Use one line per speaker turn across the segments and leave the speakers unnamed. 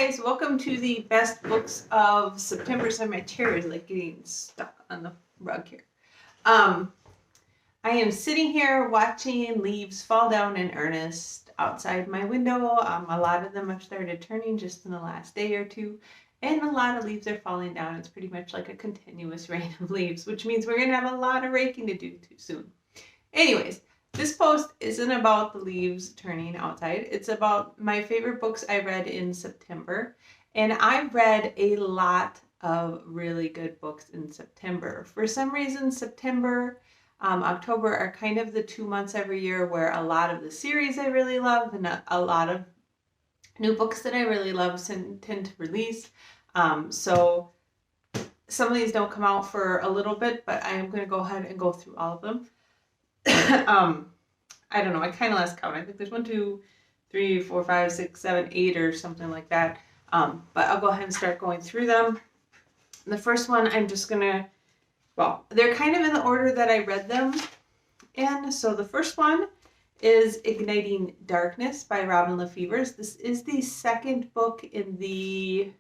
guys, welcome to the best books of September. So my chair is like getting stuck on the rug here. I am sitting here watching leaves fall down in earnest outside my window. A lot of them have started turning just in the last day or two, and a lot of leaves are falling down. It's pretty much like a continuous rain of leaves, which means we're going to have a lot of raking to do too soon. Anyways, this post isn't about the leaves turning outside. It's about my favorite books I read in September. And I read a lot of really good books in September. For some reason, September, October are kind of the 2 months every year where a lot of the series I really love and a lot of new books that I really love tend to release. So some of these don't come out for a little bit, but I am going to go ahead and go through all of them. I don't know, I kind of lost count. I think there's 1, 2, 3, 4, 5, 6, 7, 8 or something like that. But I'll go ahead and start going through them. The first one I'm just gonna, well, they're kind of in the order that I read them in. So the first one is Igniting Darkness by Robin Lefevre. This is the second book in the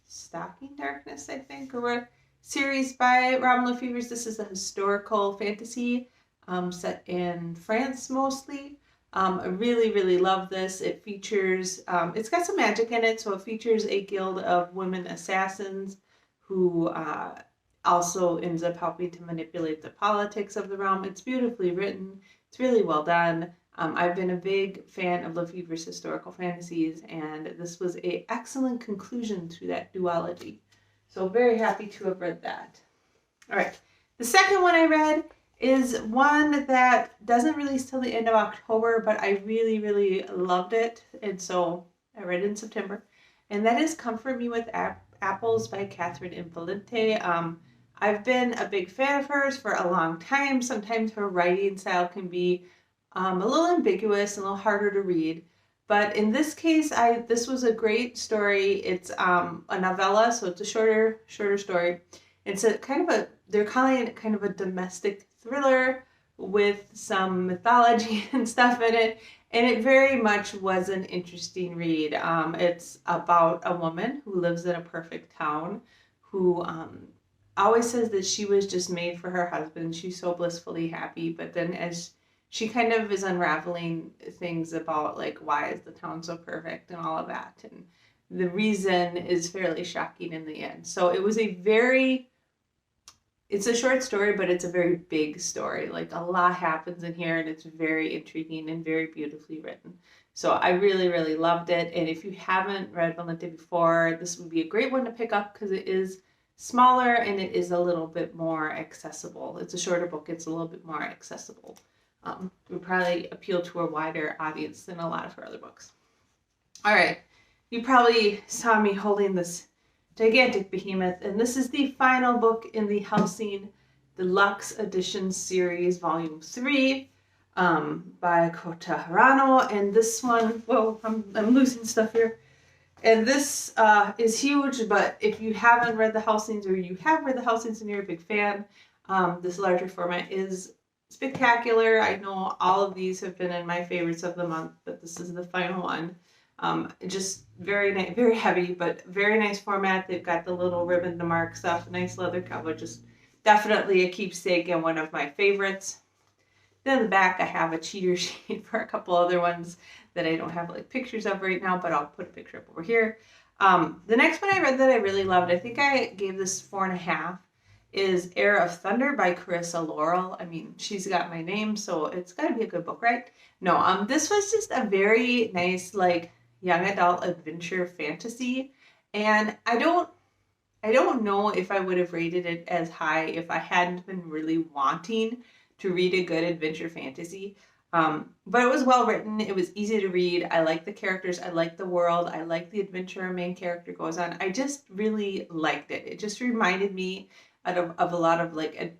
Stalking Darkness, I think, or what, series by Robin Lefevre. This is a historical fantasy set in France mostly. I really, really love this. It features, it's got some magic in it, so it features a guild of women assassins who also ends up helping to manipulate the politics of the realm. It's beautifully written. It's really well done. I've been a big fan of Lefevre's historical fantasies, and this was an excellent conclusion to that duology. So very happy to have read that. All right, the second one I read is one that doesn't release till the end of October, but I really, really loved it, and so I read it in September, and that is Comfort Me with Apples by Catherine Infalente. I've been a big fan of hers for a long time. Sometimes her writing style can be a little ambiguous and a little harder to read, but in this case, this was a great story. It's a novella, so it's a shorter story. It's a kind of they're calling it kind of a domestic thriller with some mythology and stuff in it, and it very much was an interesting read. It's about a woman who lives in a perfect town who always says that she was just made for her husband. She's so blissfully happy, but then as she kind of is unraveling things about like why is the town so perfect and all of that, and the reason is fairly shocking in the end. So it was it's a short story, but it's a very big story. Like a lot happens in here, and it's very intriguing and very beautifully written. So I really, really loved it. And if you haven't read Valente before, this would be a great one to pick up because it is smaller and it is a little bit more accessible. It's a shorter book. It's a little bit more accessible. It would probably appeal to a wider audience than a lot of her other books. All right. You probably saw me holding this gigantic behemoth, and this is the final book in the Hellsing Deluxe Edition series, Volume 3, by Kota Harano. And this one, whoa, I'm losing stuff here. And this is huge, but if you haven't read the Hellsings, or you have read the Hellsings and you're a big fan, this larger format is spectacular. I know all of these have been in my favorites of the month, but this is the final one. Just very heavy, but very nice format. They've got the little ribbon to mark stuff, nice leather cover, just definitely a keepsake and one of my favorites. Then in the back I have a cheater sheet for a couple other ones that I don't have like pictures of right now, but I'll put a picture up over here. The next one I read that I really loved, I think I gave this 4.5, is Heir of Thunder by Carissa Laurel. I mean, she's got my name, so it's got to be a good book, right? No, this was just a very nice, like, young adult adventure fantasy, and I don't know if I would have rated it as high if I hadn't been really wanting to read a good adventure fantasy. But it was well written. It was easy to read. I like the characters. I like the world. I like the adventure our main character goes on. I just really liked it. It just reminded me of a lot of like a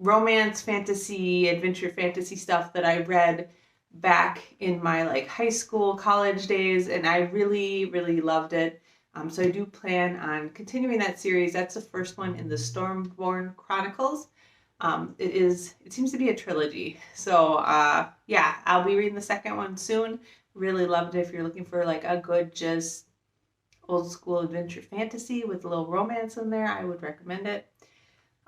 romance fantasy, adventure fantasy stuff that I read back in my like high school, college days, and I really, really loved it. So I do plan on continuing that series. That's the first one in the Stormborn Chronicles. It seems to be a trilogy. So yeah, I'll be reading the second one soon. Really loved it. If you're looking for like a good just old school adventure fantasy with a little romance in there. I would recommend it.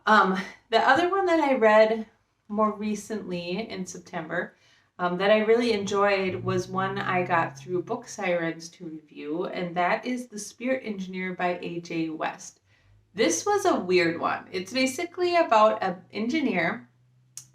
The other one that I read more recently in September that I really enjoyed was one I got through Book Sirens to review, and that is The Spirit Engineer by A.J. West. This was a weird one. It's basically about an engineer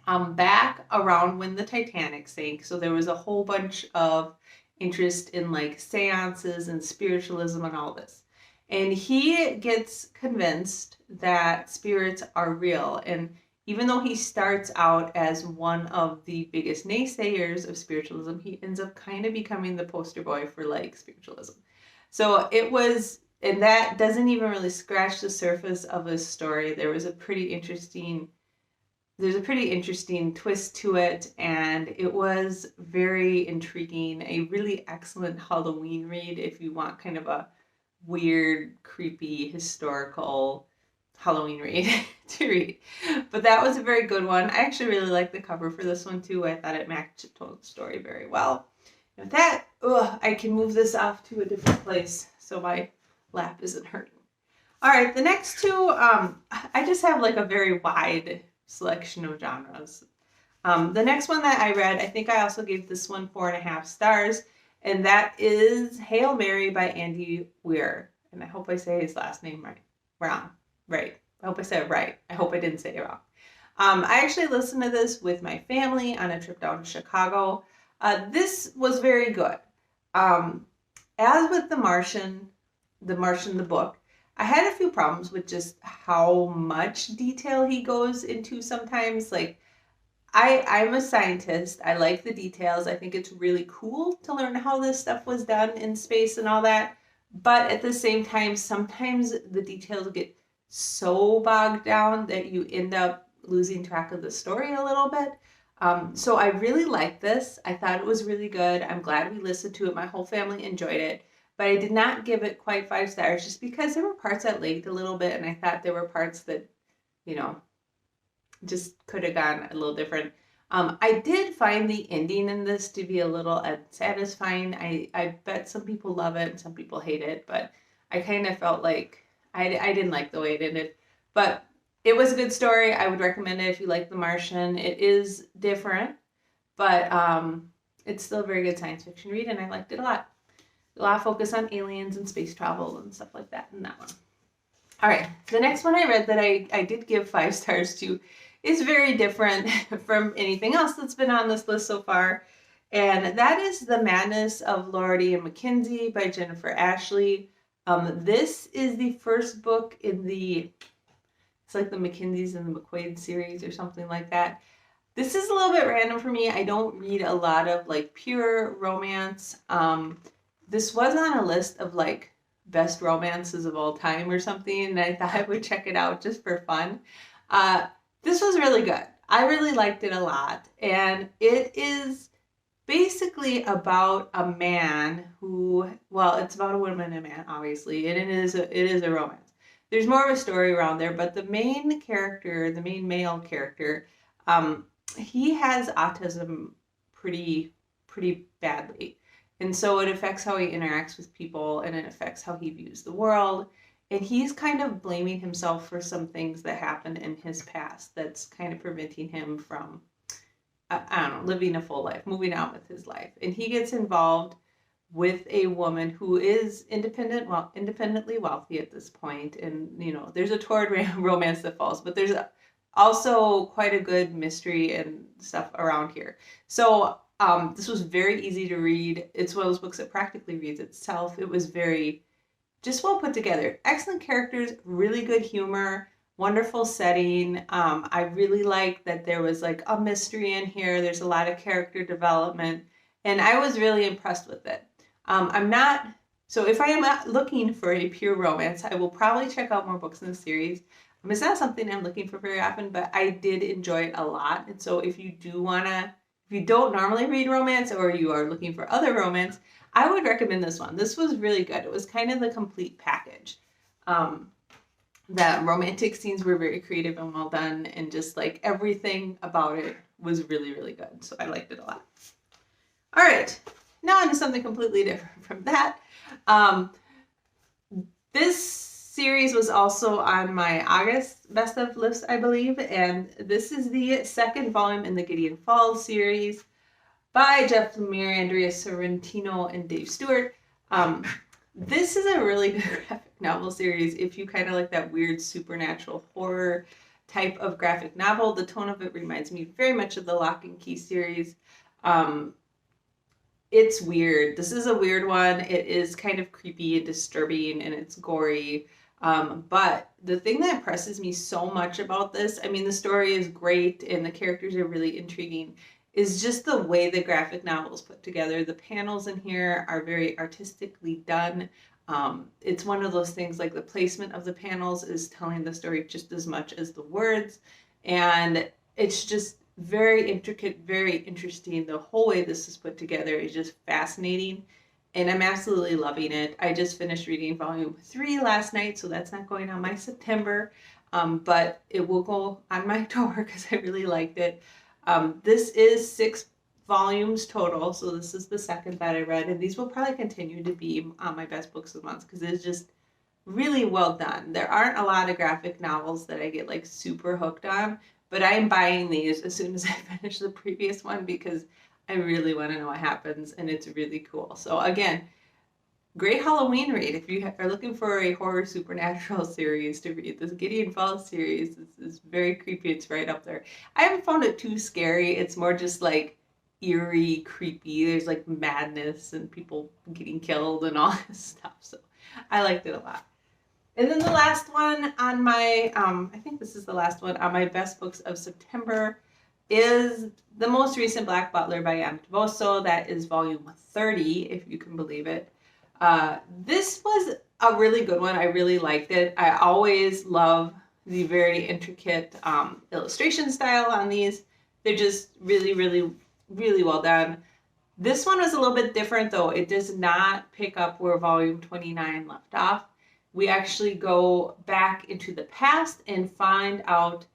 back around when the Titanic sank. So there was a whole bunch of interest in like seances and spiritualism and all this. And he gets convinced that spirits are real. And even though he starts out as one of the biggest naysayers of spiritualism, he ends up kind of becoming the poster boy for like spiritualism. So it was, and that doesn't even really scratch the surface of his story. There's a pretty interesting twist to it, and it was very intriguing. A really excellent Halloween read if you want kind of a weird, creepy, historical Halloween read to read. But that was a very good one. I actually really liked the cover for this one too. I thought it matched the story very well. And with that, I can move this off to a different place so my lap isn't hurting. All right, the next two, I just have like a very wide selection of genres. The next one that I read, I think I also gave this one 4.5 stars, and that is Hail Mary by Andy Weir. And I hope I say his last name right. I hope I said it right. I hope I didn't say it wrong. I actually listened to this with my family on a trip down to Chicago. This was very good. As with The Martian, the book, I had a few problems with just how much detail he goes into sometimes. Like, I'm a scientist. I like the details. I think it's really cool to learn how this stuff was done in space and all that. But at the same time, sometimes the details get so bogged down that you end up losing track of the story a little bit. So I really liked this. I thought it was really good. I'm glad we listened to it. My whole family enjoyed it. But I did not give it quite 5 stars just because there were parts that lagged a little bit, and I thought there were parts that, just could have gone a little different. I did find the ending in this to be a little unsatisfying. I bet some people love it and some people hate it, but I kind of felt like I didn't like the way it ended. But it was a good story. I would recommend it if you like The Martian. It is different, but it's still a very good science fiction read, and I liked it a lot. A lot of focus on aliens and space travel and stuff like that in that one. All right, the next one I read that I did give 5 stars to is very different from anything else that's been on this list so far. And that is The Madness of Laurie and McKenzie by Jennifer Ashley. This is the first book in it's like the McKenzies and the McQuaid series or something like that. This is a little bit random for me. I don't read a lot of like pure romance. This was on a list of like best romances of all time or something, and I thought I would check it out just for fun. This was really good. I really liked it a lot, and it is basically about a man who, well, it's about a woman and a man, obviously, and it is a romance. There's more of a story around there, but the main male character, he has autism pretty badly. And so it affects how he interacts with people, and it affects how he views the world. And he's kind of blaming himself for some things that happened in his past that's kind of preventing him from, living a full life, moving on with his life. And he gets involved with a woman who is independently wealthy at this point. And, there's a torrid romance that falls, but there's also quite a good mystery and stuff around here. So this was very easy to read. It's one of those books that practically reads itself. It was very just well put together. Excellent characters, really good humor, wonderful setting. I really like that there was like a mystery in here. There's a lot of character development, and I was really impressed with it. So if I am not looking for a pure romance, I will probably check out more books in the series. It's not something I'm looking for very often, but I did enjoy it a lot. And so if you don't normally read romance or you are looking for other romance, I would recommend this one. This was really good. It was kind of the complete package. The romantic scenes were very creative and well done, and just like everything about it was really, really good. So I liked it a lot. All right, now on to something completely different from that. This series was also on my August best of list, I believe, and this is the second volume in the Gideon Falls series by Jeff Lemire, Andrea Sorrentino, and Dave Stewart. This is a really good graphic novel series if you kind of like that weird supernatural horror type of graphic novel. The tone of it reminds me very much of the Lock and Key series. It's weird. This is a weird one. It is kind of creepy and disturbing, and it's gory. But the thing that impresses me so much about this, I mean, the story is great and the characters are really intriguing, is just the way the graphic novel is put together. The panels in here are very artistically done. It's one of those things like the placement of the panels is telling the story just as much as the words. And it's just very intricate, very interesting. The whole way this is put together is just fascinating. And I'm absolutely loving it. I just finished reading volume 3 last night, so that's not going on my September, but it will go on my October because I really liked it. This is 6 volumes total, so this is the second that I read, and these will probably continue to be on my best books of the month because it's just really well done. There aren't a lot of graphic novels that I get like super hooked on, but I am buying these as soon as I finish the previous one because I really want to know what happens, and it's really cool. So again, great Halloween read. If you are looking for a horror supernatural series to read, this Gideon Falls series is very creepy. It's right up there. I haven't found it too scary. It's more just like eerie, creepy. There's like madness and people getting killed and all this stuff. So I liked it a lot. And then the last one on my, I think this is the last one on my best books of September is the most recent Black Butler by M. Devoso. That is volume 30, if you can believe it. This was a really good one. I really liked it. I always love the very intricate illustration style on these. They're just really, really, really well done. This one was a little bit different, though. It does not pick up where volume 29 left off. We actually go back into the past and find out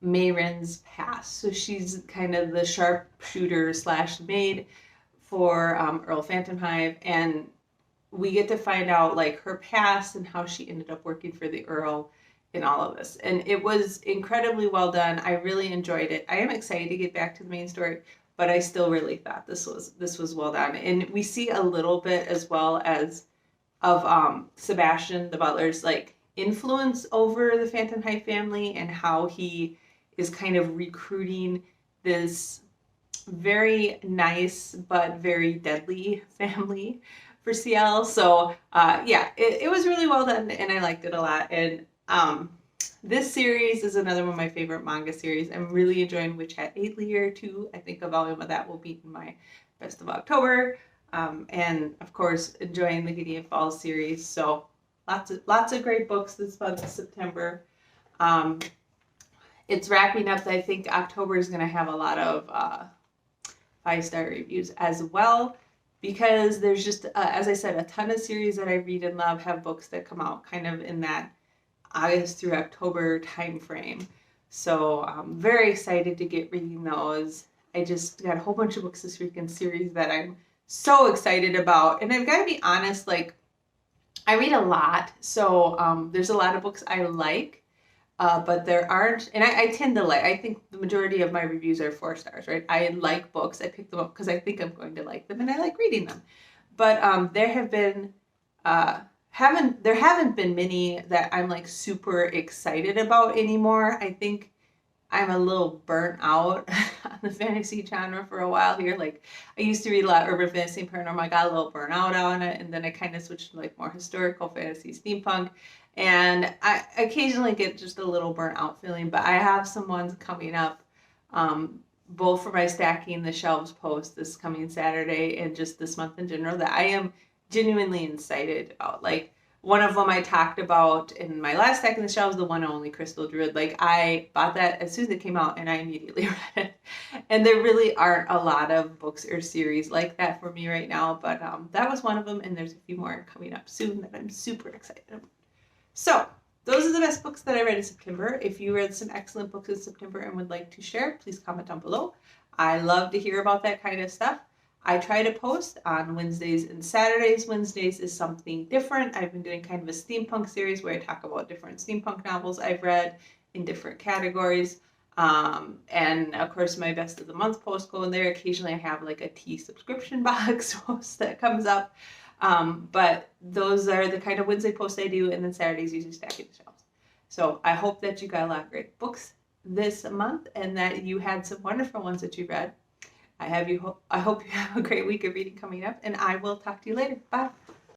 Mayrin's past. So she's kind of the sharpshooter slash maid for Earl Phantomhive, and we get to find out like her past and how she ended up working for the Earl in all of this. And it was incredibly well done. I really enjoyed it. I am excited to get back to the main story, but I still really thought this was well done. And we see a little bit as well as of Sebastian the Butler's like influence over the Phantomhive family and how he is kind of recruiting this very nice but very deadly family for CL. So yeah, it was really well done and I liked it a lot. And this series is another one of my favorite manga series. I'm really enjoying Witch Hat 8 Lear too. I think a volume of that will be in my best of October. And of course enjoying the Gideon Falls series. So lots of great books this month of September. It's wrapping up. I think October is going to have a lot of 5-star reviews as well, because there's just, as I said, a ton of series that I read and love have books that come out kind of in that August through October time frame. So I'm very excited to get reading those. I just got a whole bunch of books this week in series that I'm so excited about. And I've got to be honest, like, I read a lot. So there's a lot of books I like. But there aren't, and I tend to like, I think the majority of my reviews are 4 stars, right? I like books. I pick them up because I think I'm going to like them and I like reading them. But there have been, there haven't been many that I'm like super excited about anymore. I think I'm a little burnt out on the fantasy genre for a while here. Like I used to read a lot of urban fantasy and paranormal. I got a little burnt out on it, and then I kind of switched to like more historical fantasy, steampunk. And I occasionally get just a little burnt out feeling, but I have some ones coming up, both for my Stacking the Shelves post this coming Saturday and just this month in general, that I am genuinely excited about. Like one of them I talked about in my last Stacking the Shelves, the one and only Crystal Druid. Like I bought that as soon as it came out and I immediately read it. And there really aren't a lot of books or series like that for me right now, but that was one of them, and there's a few more coming up soon that I'm super excited about. So those are the best books that I read in September. If you read some excellent books in September and would like to share, please comment down below. I love to hear about that kind of stuff. I try to post on Wednesdays and Saturdays. Wednesdays is something different. I've been doing kind of a steampunk series where I talk about different steampunk novels I've read in different categories. And of course, my best of the month post go in there. Occasionally I have like a tea subscription box post that comes up. But those are the kind of Wednesday posts I do, and then Saturdays usually stacking the shelves. So I hope that you got a lot of great books this month and that you had some wonderful ones that you read. I hope you have a great week of reading coming up, and I will talk to you later. Bye.